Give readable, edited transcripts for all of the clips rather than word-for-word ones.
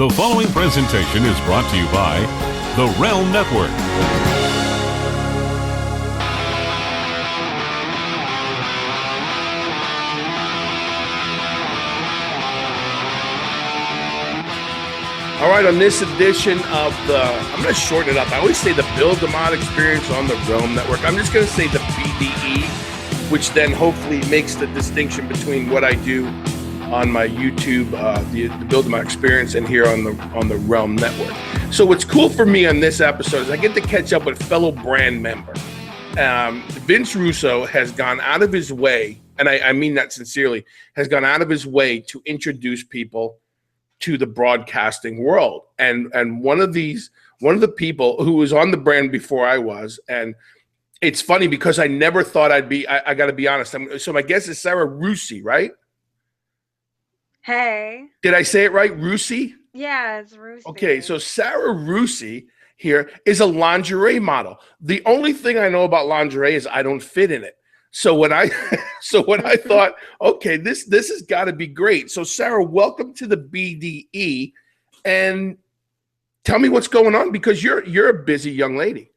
The following presentation is brought to you by The Realm Network. All right, on this edition of I'm going to shorten it up. I always say the Bill DeMott Experience on the Realm Network. I'm just going to say the BDE, which then hopefully makes the distinction between what I do on my YouTube, the Bill DeMott Experience, and here on the Realm Network. So what's cool for me on this episode is I get to catch up with fellow brand member. Vince Russo has gone out of his way, and I mean that sincerely, has gone out of his way to introduce people to the broadcasting world. And one of the people who was on the brand before I was, and it's funny because I never thought I'd be, I got to be honest. So my guest is Sarah Russi, right? Hey. Did I say it right? Russi? Yeah, it's Russi. Okay, so Sarah Russi here is a lingerie model. The only thing I know about lingerie is I don't fit in it. So when I thought, okay, this has got to be great. So Sarah, welcome to the BDE, and tell me what's going on because you're a busy young lady.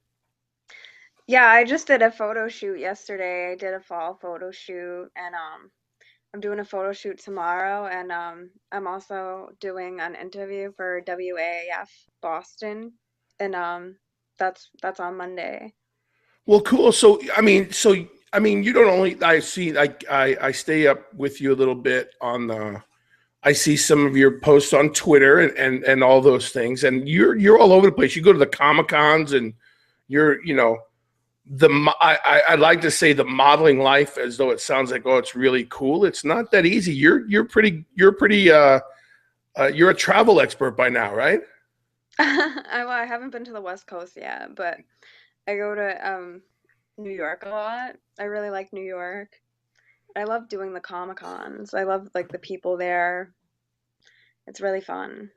Yeah, I just did a photo shoot yesterday. I did a fall photo shoot, and I'm doing a photo shoot tomorrow, and I'm also doing an interview for WAAF Boston, and that's on Monday. Well, cool. So I mean, you don't only, I stay up with you a little bit on I see some of your posts on Twitter and all those things, and you're all over the place. You go to the Comic-Cons and I like to say the modeling life as though it sounds like, oh, it's really cool. It's not that easy. You're a travel expert by now, right? I haven't been to the West Coast yet, but I go to New York a lot. I really like New York. I love doing the Comic-Cons. I love like the people there. It's really fun.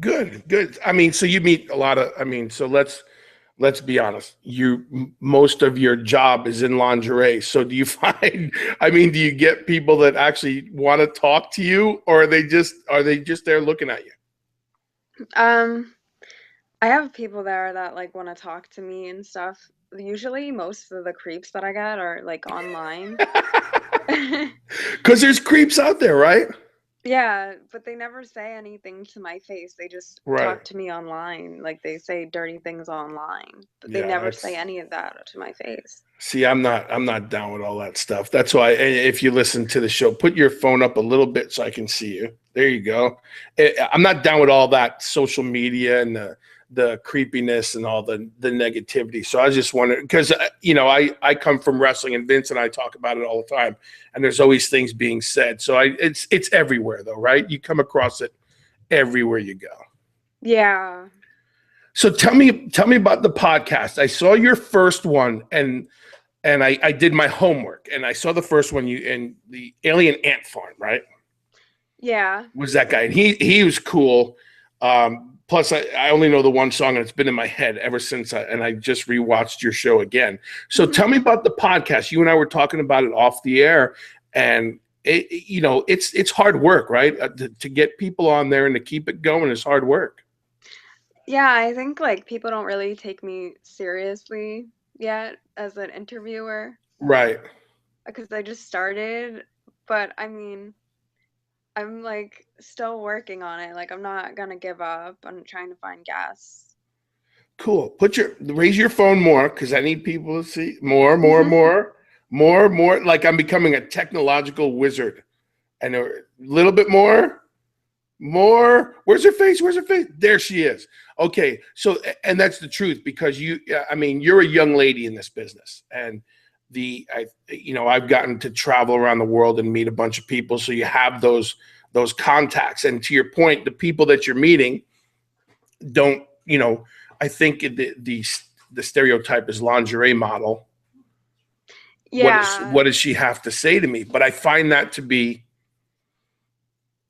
Good. I mean, so you meet a lot of, so let's be honest. Most of your job is in lingerie. So do you find, do you get people that actually want to talk to you, or are they just there looking at you? I have people there that like want to talk to me and stuff. Usually most of the creeps that I get are like online. Because there's creeps out there, right? Yeah, but they never say anything to my face. They just talk to me online. Like they say dirty things online, but they never say any of that to my face. See, I'm not down with all that stuff. That's why if you listen to the show, put your phone up a little bit so I can see you. There you go. I'm not down with all that social media and the creepiness and all the negativity. So I just wanted, because I come from wrestling, and Vince and I talk about it all the time, and there's always things being said. So it's everywhere though, right? You come across it everywhere you go. Yeah. So tell me about the podcast. I saw your first one, and I did my homework, and I saw the first one, you in the Alien Ant Farm, right? Yeah. Was that guy? And he was cool. Plus, I only know the one song, and it's been in my head ever since. I just rewatched your show again. So tell me about the podcast. You and I were talking about it off the air, and it's hard work, right? To get people on there and to keep it going is hard work. Yeah, I think like people don't really take me seriously yet as an interviewer. Right. Because I just started, but I'm like still working on it. Like I'm not gonna give up. I'm trying to find guests. Cool. Raise your phone more, because I need people to see more. Like I'm becoming a technological wizard. I know a little bit more. Where's her face? There she is. Okay. So, and that's the truth, because you're a young lady in this business, and I've gotten to travel around the world and meet a bunch of people. So you have those contacts, and to your point, the people that you're meeting don't, I think the stereotype is lingerie model. Yeah. What does she have to say to me? But I find that to be,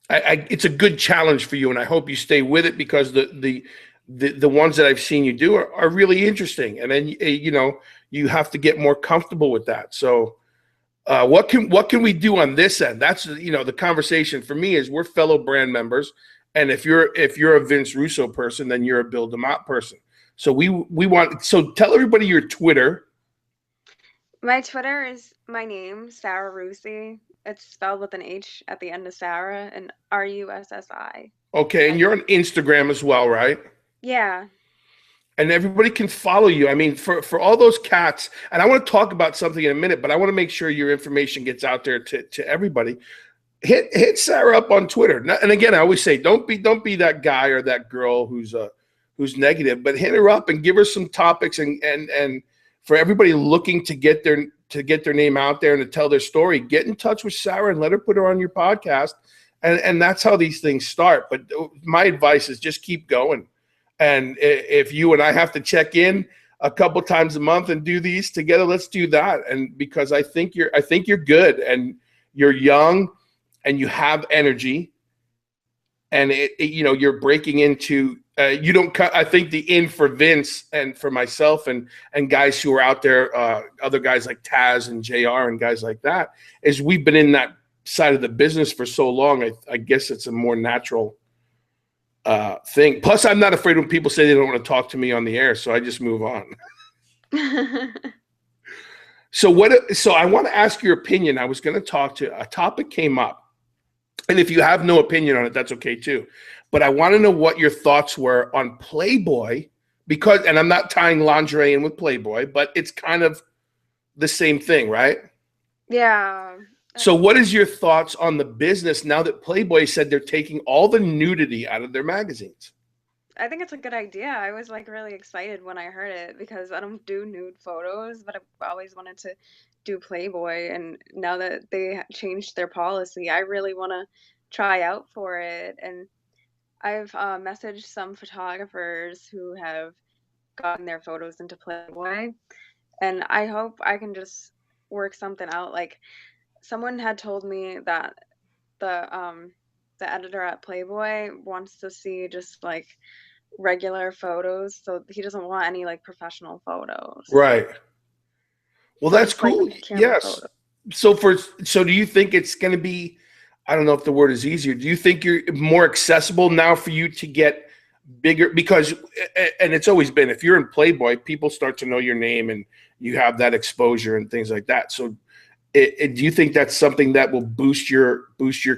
it's a good challenge for you, and I hope you stay with it, because the ones that I've seen you do are really interesting. And then you have to get more comfortable with that. So what can we do on this end? That's the conversation for me is we're fellow brand members, And if you're a Vince Russo person, then you're a Bill DeMott person. So we want, so tell everybody your Twitter. My Twitter is my name, Sarah Russi. It's spelled with an H at the end of Sarah and Russi. Okay, and you're on Instagram as well, right? Yeah. And everybody can follow you. I mean, for all those cats, and I want to talk about something in a minute, but I want to make sure your information gets out there to everybody. Hit Sarah up on Twitter. And again, I always say, don't be that guy or that girl who's negative, but hit her up and give her some topics and for everybody looking to get their name out there and to tell their story, get in touch with Sarah and let her put her on your podcast. And that's how these things start. But my advice is just keep going. And if you and I have to check in a couple times a month and do these together, let's do that. And because I think you're good and you're young and you have energy and you're breaking into, you don't cut. I think the in for Vince and for myself and guys who are out there, other guys like Taz and JR and guys like that, is we've been in that side of the business for so long. I guess it's a more natural thing. Plus, I'm not afraid when people say they don't want to talk to me on the air, so I just move on. So I want to ask your opinion. I was going to talk to a topic came up, and if you have no opinion on it, that's okay too. But I want to know what your thoughts were on Playboy, and I'm not tying lingerie in with Playboy, but it's kind of the same thing, right? Yeah. So what is your thoughts on the business now that Playboy said they're taking all the nudity out of their magazines? I think it's a good idea. I was like really excited when I heard it because I don't do nude photos, but I've always wanted to do Playboy. And now that they changed their policy, I really want to try out for it. And I've messaged some photographers who have gotten their photos into Playboy, and I hope I can just work something out. Like, someone had told me that the editor at Playboy wants to see just like regular photos, so he doesn't want any like professional photos. Right. Well, So that's just, like, cool. camera Yes. photos. So do you think it's going to be, I don't know if the word is easier. Do you think you're more accessible now for you to get bigger? Because, and it's always been, if you're in Playboy, people start to know your name and you have that exposure and things like that. So do you think that's something that will boost your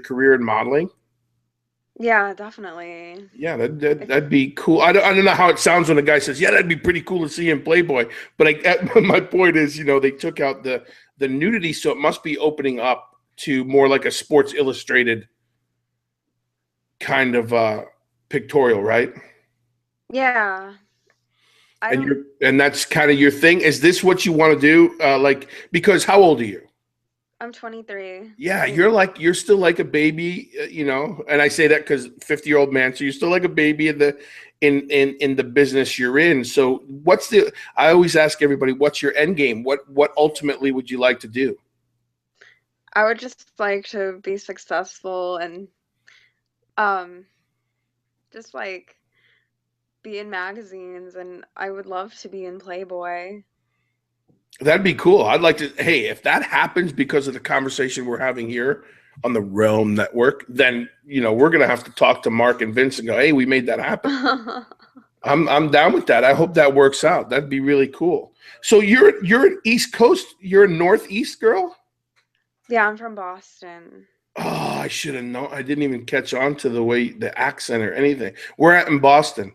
career in modeling? Yeah, definitely. Yeah, that'd be cool. I don't know how it sounds when a guy says, "Yeah, that'd be pretty cool to see in Playboy." But my point is, they took out the nudity, so it must be opening up to more like a Sports Illustrated kind of pictorial, right? Yeah. And that's kind of your thing. Is this what you want to do? Because how old are you? I'm 23. Yeah, you're still like a baby, and I say that because 50-year-old man, so you're still like a baby in the business you're in. So I always ask everybody, what's your end game? What ultimately would you like to do? I would just like to be successful and just like be in magazines, and I would love to be in Playboy. That'd be cool. I'd like to. Hey, if that happens because of the conversation we're having here on the Realm Network, then we're gonna have to talk to Mark and Vince and go, "Hey, we made that happen." I'm down with that. I hope that works out. That'd be really cool. So you're an East Coast. You're a Northeast girl. Yeah, I'm from Boston. Oh, I should have known. I didn't even catch on to the accent or anything. We're at in Boston.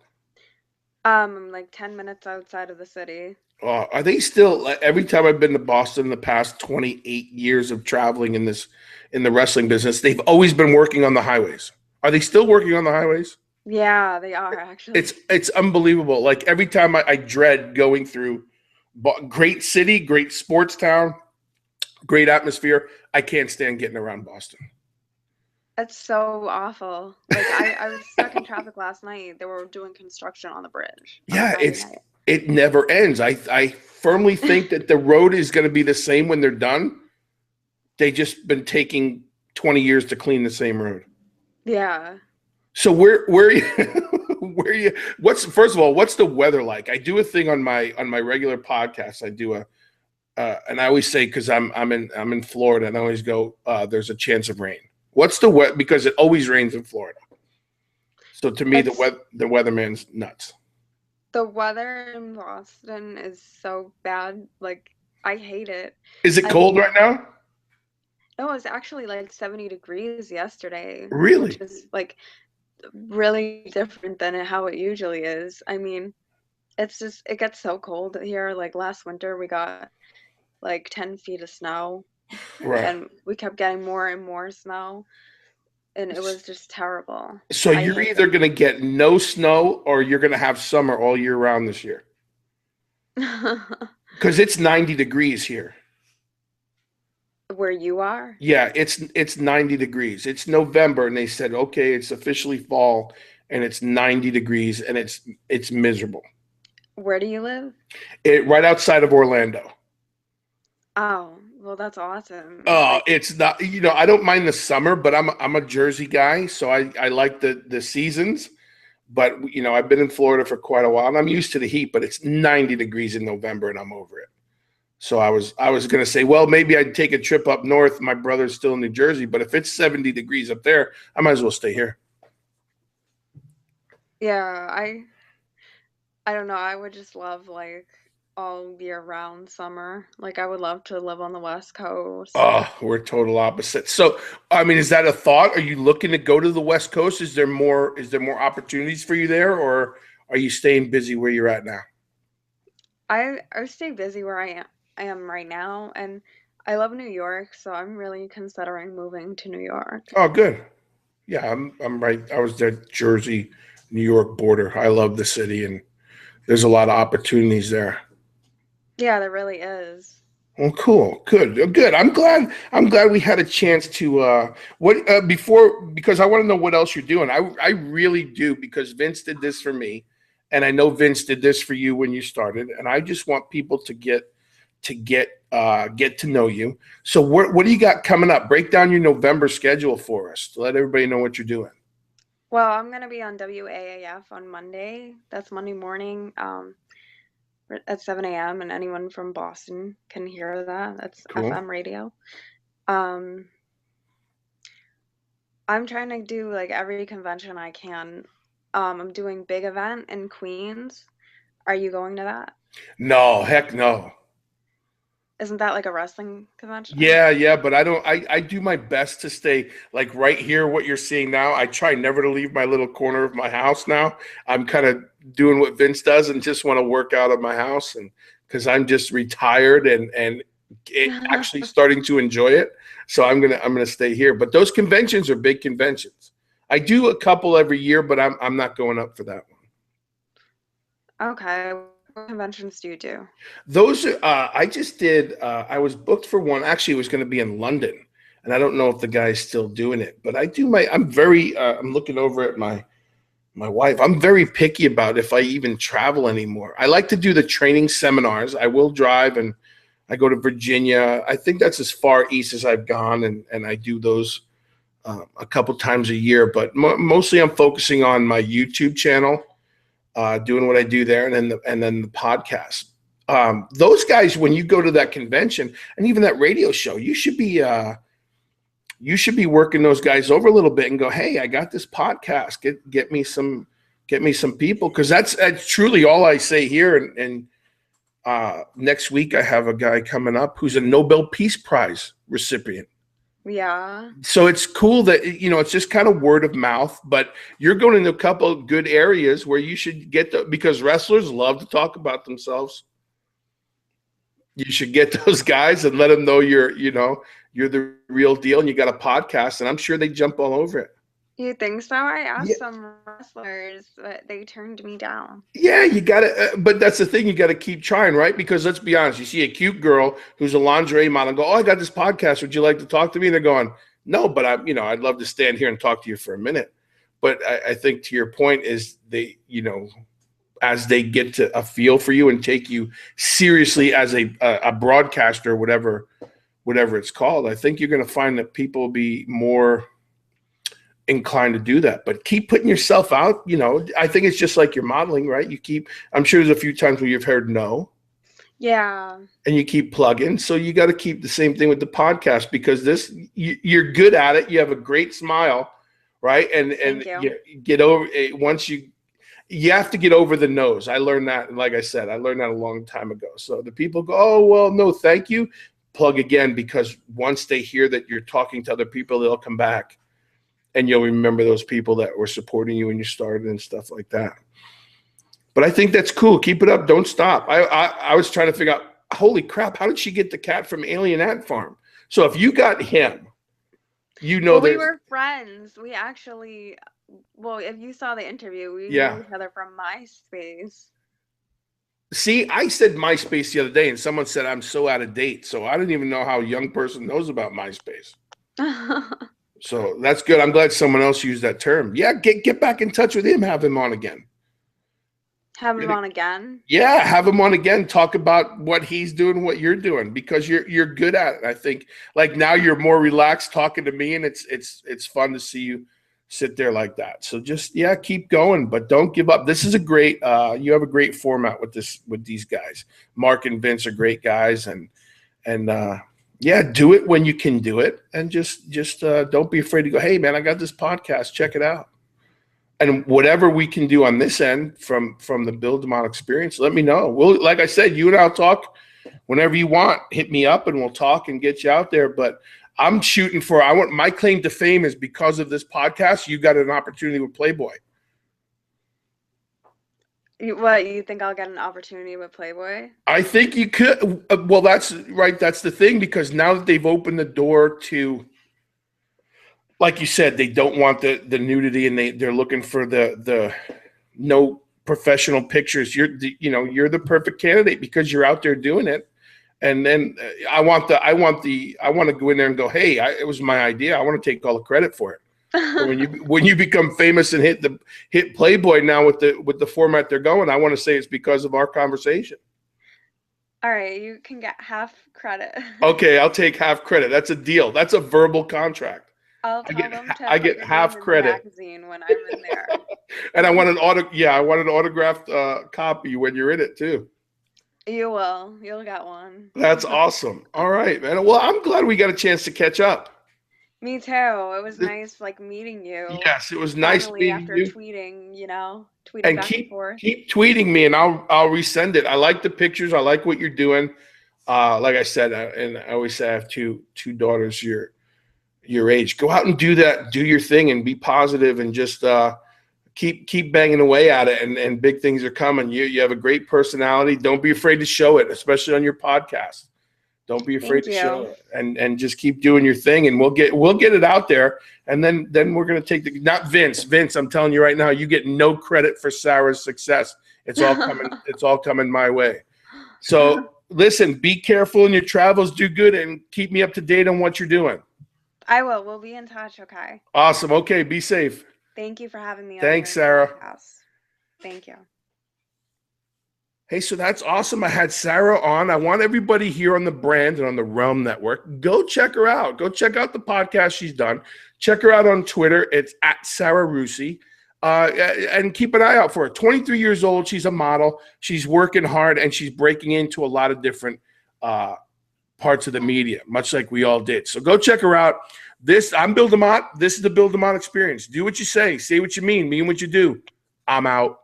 I'm like 10 minutes outside of the city. Are they still, every time I've been to Boston in the past 28 years of traveling in the wrestling business, they've always been working on the highways. Are they still working on the highways? Yeah, they are actually. It's unbelievable. Like every time I dread going through great city, great sports town, great atmosphere. I can't stand getting around Boston. It's so awful. Like I was stuck in traffic last night. They were doing construction on the bridge. Yeah, it never ends. I firmly think that the road is going to be the same when they're done. They just been taking 20 years to clean the same road. Yeah. So where you first of all, what's the weather like? I do a thing on my regular podcast. I do and I always say, because I'm in Florida, and I always go, there's a chance of rain. What's the because it always rains in Florida. So to me, It's the weatherman's nuts. the weather in Boston is so bad. Like, I hate it. Is it I cold mean, right now? no, it was actually like 70 degrees yesterday, which Really? is like really different than how it usually is. I mean, it's just it gets so cold here. Like last winter, we got like 10 feet of snow, Right. and we kept getting more and more snow, and it was just terrible. So I you're hate either going to get no snow or you're going to have summer all year round this year. it. Because it's 90 degrees here. Where you are? Yeah, it's 90 degrees. It's November and they said, okay, it's officially fall and it's 90 degrees and it's miserable. Where do you live? Right outside of Orlando. Oh, well, that's awesome. Like, It's not, I don't mind the summer, but I'm a Jersey guy, so I like the seasons. But I've been in Florida for quite a while and I'm used to the heat, but it's 90 degrees in November and I'm over it. So I was going to say, well, maybe I'd take a trip up north. My brother's still in New Jersey, but if it's 70 degrees up there, I might as well stay here. yeah, I don't know. I would just love like all year round summer. Like I would love to live on the West Coast. Oh, we're total opposites. So, I mean, is that a thought? Are you looking to go to the West Coast? Is there more opportunities for you there, or are you staying busy where you're at now? I stay busy where I am right now, and I love New York, so I'm really considering moving to New York. Oh, good. Yeah, I'm right. I was there, Jersey, New York border. I love the city, and there's a lot of opportunities there. Yeah, there really is. Well, cool, good, good. I'm glad. I'm glad we had a chance to before because I want to know what else you're doing. I really do because Vince did this for me, and I know Vince did this for you when you started, and I just want people to get to know you. So what do you got coming up? Break down your November schedule for us to let everybody know what you're doing. Well, I'm gonna be on WAAF on Monday. That's Monday morning, at 7 a.m. and anyone from Boston can hear that. That's Cool. FM radio. Um, I'm trying to do like every convention I can. I'm doing big event in Queens. Are you going to that? No, heck no. Isn't that like a wrestling convention? Yeah, but I don't. I do my best to stay like right here. What you're seeing now, I try never to leave my little corner of my house. Now I'm kind of doing what Vince does and just want to work out of my house, and because I'm just retired and actually starting to enjoy it. So I'm gonna stay here. But those conventions are big conventions. I do a couple every year, but I'm not going up for that one. Okay. What conventions do you do? Those are, I just did, I was booked for one. Actually, it was going to be in London. And I don't know if the guy's still doing it, but I'm very, I'm looking over at my wife. I'm very picky about if I even travel anymore. I like to do the training seminars. I will drive and I go to Virginia. I think that's as far east as I've gone. And I do those a couple times a year, but mostly I'm focusing on my YouTube channel. Doing what I do there, and then the podcast. Those guys, when you go to that convention and even that radio show, you should be working those guys over a little bit and go, hey, I got this podcast. Get me some people, because that's truly all I say here. And next week I have a guy coming up who's a Nobel Peace Prize recipient. Yeah. So it's cool that, it's just kind of word of mouth, but you're going into a couple of good areas where you should because wrestlers love to talk about themselves. You should get those guys and let them know you're the real deal and you got a podcast, and I'm sure they jump all over it. You think so? I asked Yeah. some wrestlers, but they turned me down. Yeah, you got to, but that's the thing. You got to keep trying, right? Because let's be honest, you see a cute girl who's a lingerie model and go, oh, I got this podcast. Would you like to talk to me? And they're going, no, but I'd love to stand here and talk to you for a minute. But I think to your point is they, as they get to a feel for you and take you seriously as a broadcaster, whatever it's called, I think you're going to find that people will be more inclined to do that. But keep putting yourself out. I think it's just like your modeling, right? I'm sure there's a few times where you've heard no. Yeah. And you keep plugging. So you got to keep the same thing with the podcast, because you're good at it. You have a great smile, right? And Thank you. you get over it once you have to get over the nose. I learned that, and like I said, I learned that a long time ago. So the people go, oh, well, no, thank you. Plug again, because once they hear that you're talking to other people, they'll come back, and you'll remember those people that were supporting you when you started and stuff like that. But I think that's cool. Keep it up. Don't stop. I was trying to figure out, holy crap, how did she get the cat from Alien Ant Farm? So if you got him, you know, we were friends. We actually, well, if you saw the interview, we knew each other from MySpace. See, I said MySpace the other day, and someone said I'm so out of date. So I didn't even know how a young person knows about MySpace. So that's good. I'm glad someone else used that term. Yeah, get back in touch with him. Have him on again. Have him on again? Yeah, have him on again. Talk about what he's doing, what you're doing, because you're good at it. I think like now you're more relaxed talking to me, and it's fun to see you sit there like that. So just keep going, but don't give up. This is a great you have a great format with these guys. Mark and Vince are great guys, and do it when you can do it, and just don't be afraid to go, hey man, I got this podcast, check it out. And whatever we can do on this end from the Bill DeMott Experience, let me know. We'll, like I said, you and I'll talk whenever you want. Hit me up and we'll talk and get you out there. But I'm shooting for, my claim to fame is because of this podcast, you got an opportunity with Playboy. What, you think I'll get an opportunity with Playboy? I think you could. Well, that's right. That's the thing, because now that they've opened the door to, like you said, they don't want the nudity, and they're looking for the no professional pictures. You're the perfect candidate because you're out there doing it. And then I want to go in there and go, hey, it was my idea. I want to take all the credit for it. So when you become famous and hit Playboy now with the format they're going, I want to say it's because of our conversation. All right, you can get half credit. Okay, I'll take half credit. That's a deal. That's a verbal contract. I'll tell them to I get half credit. Magazine when I'm in there. And I want an autographed copy when you're in it too. You will. You'll get one. That's awesome. All right, man. Well, I'm glad we got a chance to catch up. Me too. It was nice, meeting you. Yes, it was nice meeting after you. Tweeting, tweeting and back and forth. Keep tweeting me, and I'll resend it. I like the pictures. I like what you're doing. Like I said, and I always say I have two daughters your age. Go out and do that. Do your thing and be positive, and just keep banging away at it. And big things are coming. You have a great personality. Don't be afraid to show it, especially on your podcast. Don't be afraid to show it, and just keep doing your thing, and we'll get it out there. And then we're gonna take not Vince. Vince, I'm telling you right now, you get no credit for Sarah's success. It's all coming. It's all coming my way. So listen, be careful in your travels. Do good, and keep me up to date on what you're doing. I will. We'll be in touch. Okay. Awesome. Okay. Be safe. Thank you for having me. Thanks, Sarah. Thank you. Hey, so that's awesome. I had Sarah on. I want everybody here on the brand and on the Realm Network, go check her out. Go check out the podcast she's done. Check her out on Twitter. It's at Sarah Russi. And keep an eye out for her. 23 years old. She's a model. She's working hard, and she's breaking into a lot of different parts of the media, much like we all did. So go check her out. I'm Bill DeMott. This is the Bill DeMott Experience. Do what you say what you mean what you do. I'm out.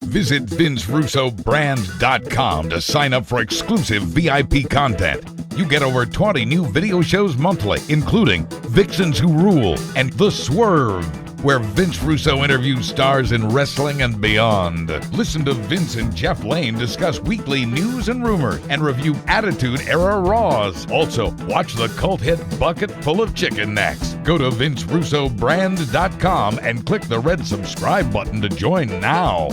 Visit VinceRussoBrand.com to sign up for exclusive VIP content. You get over 20 new video shows monthly, including Vixens Who Rule and The Swerve, where Vince Russo interviews stars in wrestling and beyond. Listen to Vince and Jeff Lane discuss weekly news and rumor and review Attitude Era Raws. Also, watch the cult hit Bucket Full of Chicken next. Go to VinceRussoBrand.com and click the red subscribe button to join now.